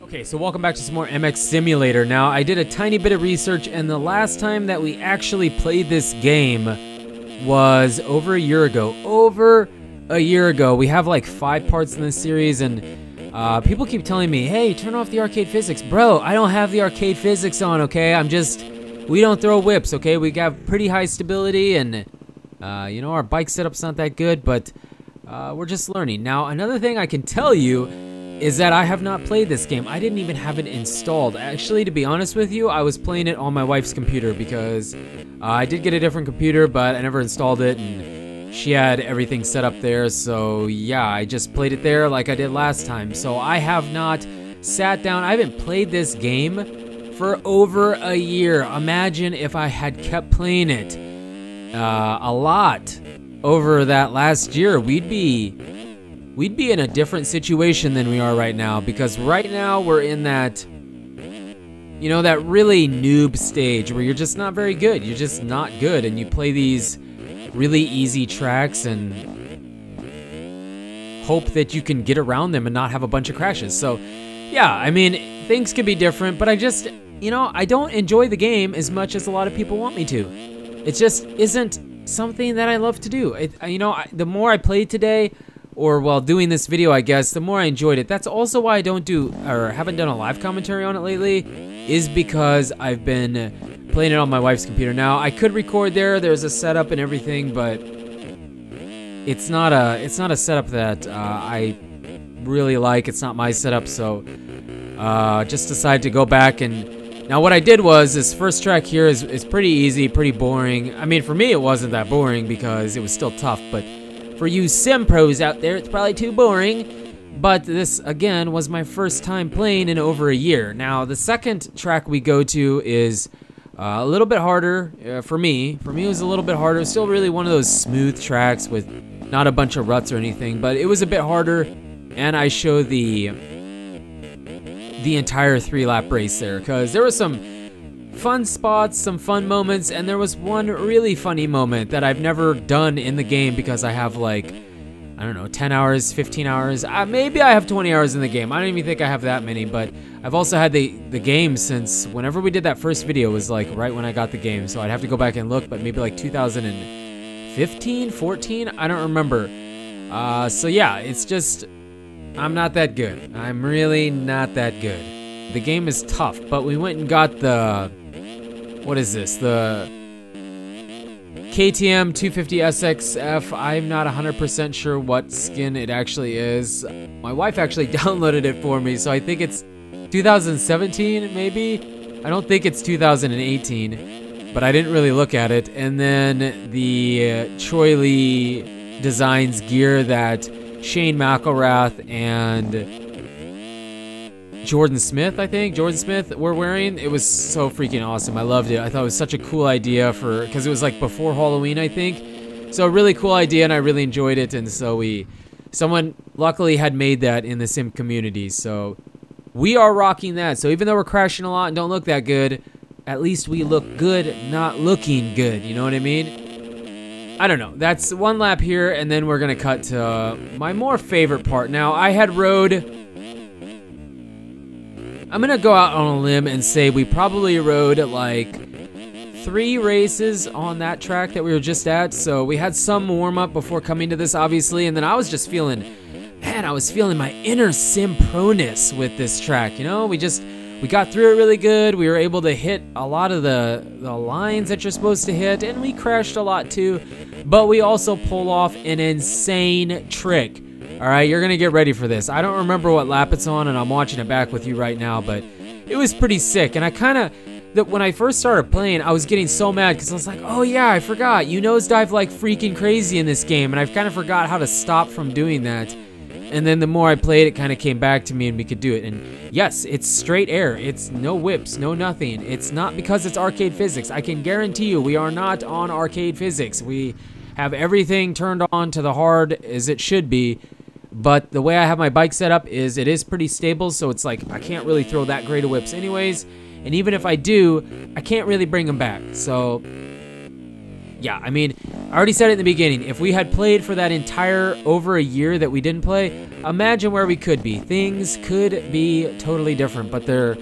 Okay, so welcome back to some more MX Simulator. Now, I did a tiny bit of research, and the last time that we actually played this game was over a year ago. We have like 5 parts in this series, and people keep telling me, hey, turn off the arcade physics. Bro, I don't have the arcade physics on, okay? We don't throw whips, okay? We got pretty high stability, and, you know, our bike setup's not that good, but we're just learning. Now, another thing I can tell you is that I have not played this game. I didn't even have it installed. Actually, to be honest with you, I was playing it on my wife's computer because I did get a different computer, but I never installed it, and she had everything set up there, so yeah, I just played it there like I did last time. So I have not sat down. I haven't played this game for over a year. Imagine if I had kept playing it a lot over that last year. We'd be in a different situation than we are right now, because right now we're in that, you know, that really noob stage where you're just not very good. You're just not good, and you play these really easy tracks and hope that you can get around them and not have a bunch of crashes. So, yeah, I mean, things could be different, but I just, you know, I don't enjoy the game as much as a lot of people want me to. It just isn't something that I love to do. You know, the more I played today, or while doing this video, I guess, the more I enjoyed it. That's also why I don't do, or haven't done a live commentary on it lately, is because I've been playing it on my wife's computer. Now, I could record there, there's a setup and everything, but it's not a setup that I really like. It's not my setup, so just decided to go back. And now what I did was, this first track here is pretty easy, pretty boring. I mean, for me it wasn't that boring because it was still tough, but for you sim pros out there, it's probably too boring. But this, again, was my first time playing in over a year. Now, the second track we go to is a little bit harder for me. For me, it was a little bit harder. It's still really one of those smooth tracks with not a bunch of ruts or anything, but it was a bit harder. And I show the entire 3-lap race there, because there was some fun spots, some fun moments, and there was one really funny moment that I've never done in the game because I have like, I don't know, 10 hours, 15 hours, maybe I have 20 hours in the game. I don't even think I have that many, but I've also had the game since whenever we did that first video was like right when I got the game, so I'd have to go back and look, but maybe like 2015, 14, I don't remember. So yeah, it's just, I'm not that good. I'm really not that good. The game is tough, but we went and got the, what is this? The KTM 250 SXF. I'm not 100% sure what skin it actually is. My wife actually downloaded it for me, so I think it's 2017 maybe? I don't think it's 2018, but I didn't really look at it. And then the Troy Lee Designs gear that Shane McElrath and Jordan Smith were wearing. It was so freaking awesome. I loved it. I thought it was such a cool idea because it was like before Halloween, I think. So a really cool idea, and I really enjoyed it. And so someone luckily had made that in the sim community. So we are rocking that. So even though we're crashing a lot and don't look that good, at least we look good, not looking good. You know what I mean? I don't know. That's one lap here, and then we're gonna cut to my more favorite part. Now, I had rode, I'm gonna go out on a limb and say we probably rode like 3 races on that track that we were just at. So we had some warm-up before coming to this, obviously, and then I was just feeling, man, I was feeling my inner sim proness with this track, you know? We got through it really good. We were able to hit a lot of the lines that you're supposed to hit, and we crashed a lot too, but we also pulled off an insane trick. All right, you're gonna get ready for this. I don't remember what lap it's on, and I'm watching it back with you right now, but it was pretty sick. And when I first started playing, I was getting so mad because I was like, oh yeah, I forgot. You nosedive like freaking crazy in this game, and I've kind of forgot how to stop from doing that. And then the more I played, it kind of came back to me, and we could do it. And yes, it's straight air. It's no whips, no nothing. It's not because it's arcade physics. I can guarantee you we are not on arcade physics. We have everything turned on to the hard as it should be. But the way I have my bike set up is it is pretty stable, so it's like I can't really throw that great of whips anyways. And even if I do, I can't really bring them back. So yeah, I mean, I already said it in the beginning. If we had played for that entire over a year that we didn't play, imagine where we could be. Things could be totally different, but they're...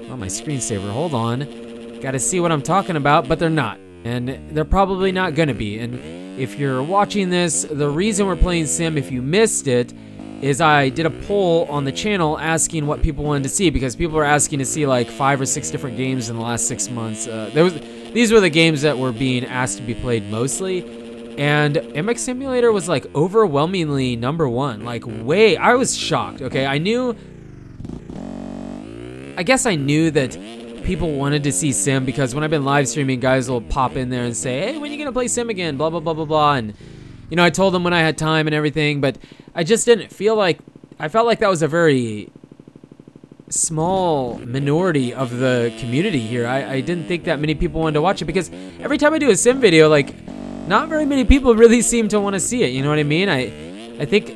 Oh, my screensaver, hold on. Gotta see what I'm talking about, but they're not. And they're probably not gonna be. And if you're watching this, the reason we're playing Sim, if you missed it, is I did a poll on the channel asking what people wanted to see, because people were asking to see like 5 or 6 different games in the last 6 months. These were the games that were being asked to be played mostly, and MX Simulator was like overwhelmingly #1. Like way, I was shocked. Okay, I guess I knew that people wanted to see Sim, because when I've been live streaming, guys will pop in there and say, hey, when are you gonna play Sim again? Blah blah blah blah blah. And you know, I told them when I had time and everything, but I just didn't feel like, I felt like that was a very small minority of the community here. I didn't think that many people wanted to watch it, because every time I do a Sim video, like, not very many people really seem to want to see it, you know what I mean? I think,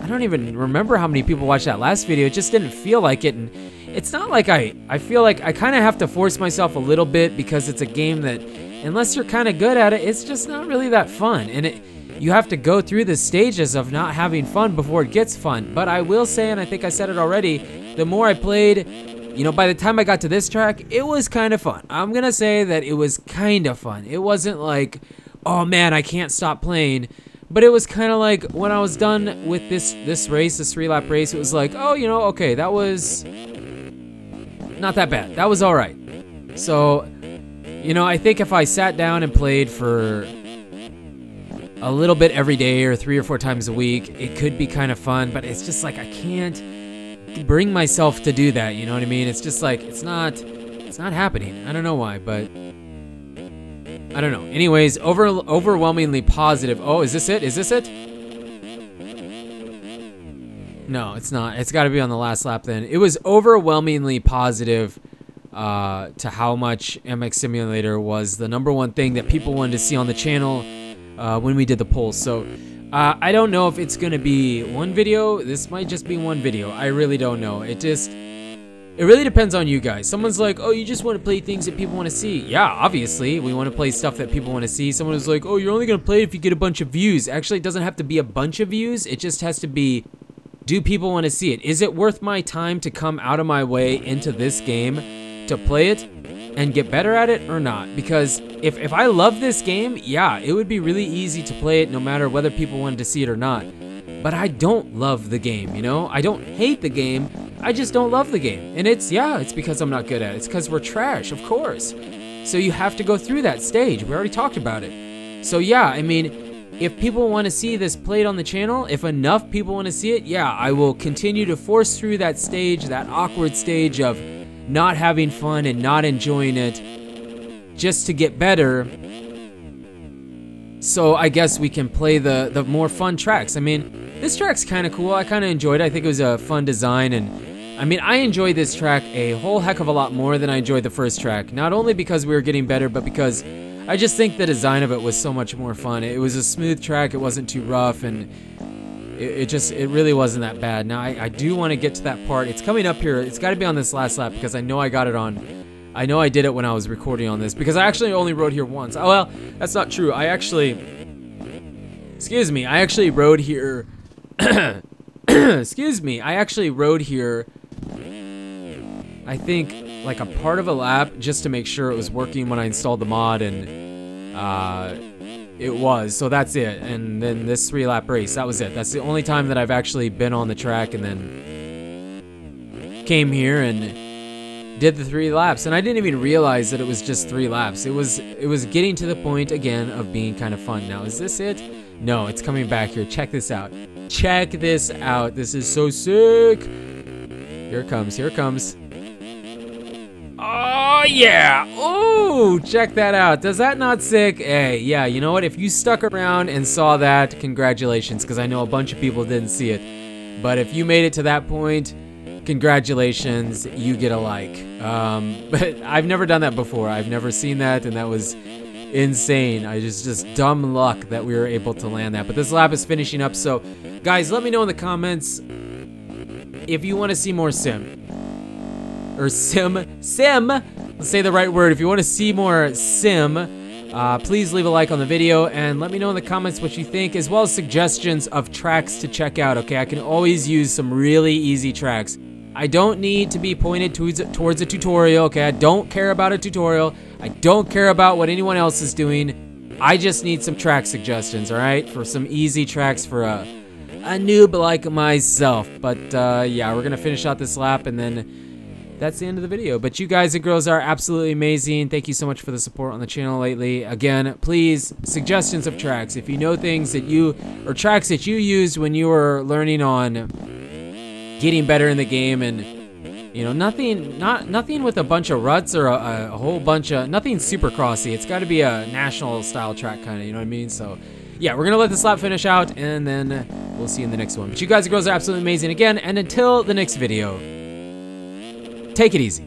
I don't even remember how many people watched that last video. It just didn't feel like it, and it's not like I feel like I kind of have to force myself a little bit, because it's a game that, unless you're kind of good at it, it's just not really that fun, and you have to go through the stages of not having fun before it gets fun. But I will say, and I think I said it already, the more I played, you know, by the time I got to this track, it was kind of fun. I'm gonna say that it was kind of fun. It wasn't like, oh man, I can't stop playing. But it was kind of like, when I was done with this race, this 3-lap race, it was like, oh, you know, okay, that was not that bad. That was all right. So, you know, I think if I sat down and played for a little bit every day or 3 or 4 times a week, it could be kind of fun, but it's just like I can't bring myself to do that, you know what I mean? It's just like it's not happening. I don't know why, but I don't know. Anyways, overwhelmingly positive. Oh, is this it? Is this it? No, it's not. It's got to be on the last lap then. It was overwhelmingly positive to how much MX Simulator was the #1 thing that people wanted to see on the channel when we did the poll. So I don't know if it's gonna be one video. This might just be one video. I really don't know. It really depends on you guys. Someone's like, oh, you just want to play things that people want to see. Yeah, obviously we want to play stuff that people want to see. Someone was like, oh, you're only gonna play it if you get a bunch of views. Actually, it doesn't have to be a bunch of views. It just has to be, do people want to see it? Is it worth my time to come out of my way into this game to play it and get better at it or not? Because if I love this game, yeah, it would be really easy to play it no matter whether people wanted to see it or not. But I don't love the game, you know? I don't hate the game, I just don't love the game. And it's because I'm not good at it. It's because we're trash, of course. So you have to go through that stage. We already talked about it. So yeah, I mean, if people want to see this played on the channel, if enough people want to see it, yeah, I will continue to force through that stage, that awkward stage of not having fun and not enjoying it, just to get better. So I guess we can play the more fun tracks. I mean, this track's kind of cool. I kind of enjoyed it. I think it was a fun design, and I mean, I enjoyed this track a whole heck of a lot more than I enjoyed the first track. Not only because we were getting better, but because I just think the design of it was so much more fun. It was a smooth track. It wasn't too rough, and it really wasn't that bad. Now, I do want to get to that part. It's coming up here. It's got to be on this last lap, because I know I got it on. I know I did it when I was recording on this, because I actually only rode here once. Oh, well, that's not true. I actually, excuse me, I actually rode here, excuse me, I actually rode here, I think, like a part of a lap, just to make sure it was working when I installed the mod, and it was, so that's it. And then this 3-lap race, that was it. That's the only time that I've actually been on the track, and then came here and did the 3 laps. And I didn't even realize that it was just 3 laps. It was getting to the point again of being kind of fun. Now, is this it? No, it's coming back here. Check this out. Check this out. This is so sick. Here it comes. Here it comes. Oh, yeah. Oh, check that out. Does that not sick? Hey, yeah, you know what? If you stuck around and saw that, congratulations, because I know a bunch of people didn't see it. But if you made it to that point, congratulations, you get a like. But I've never done that before. I've never seen that, and that was insane. I just dumb luck that we were able to land that. But this lap is finishing up, so guys, let me know in the comments if you want to see more sim. Or sim, let's say the right word. If you want to see more sim, Please leave a like on the video and let me know in the comments what you think, as well as suggestions of tracks to check out, okay? I can always use some really easy tracks. I don't need to be pointed towards a tutorial, okay? I don't care about a tutorial. I don't care about what anyone else is doing. I just need some track suggestions, all right? For some easy tracks for a noob like myself. But yeah, we're gonna finish out this lap and then that's the end of the video. But you guys and girls are absolutely amazing. Thank you so much for the support on the channel lately. Again, please, suggestions of tracks. If you know things that or tracks that you used when you were learning on getting better in the game, and you know, nothing with a bunch of ruts or a whole bunch of, nothing super crossy. It's got to be a national style track kind of, you know what I mean? So yeah, we're gonna let this lap finish out and then we'll see you in the next one. But you guys and girls are absolutely amazing again, and until the next video, take it easy.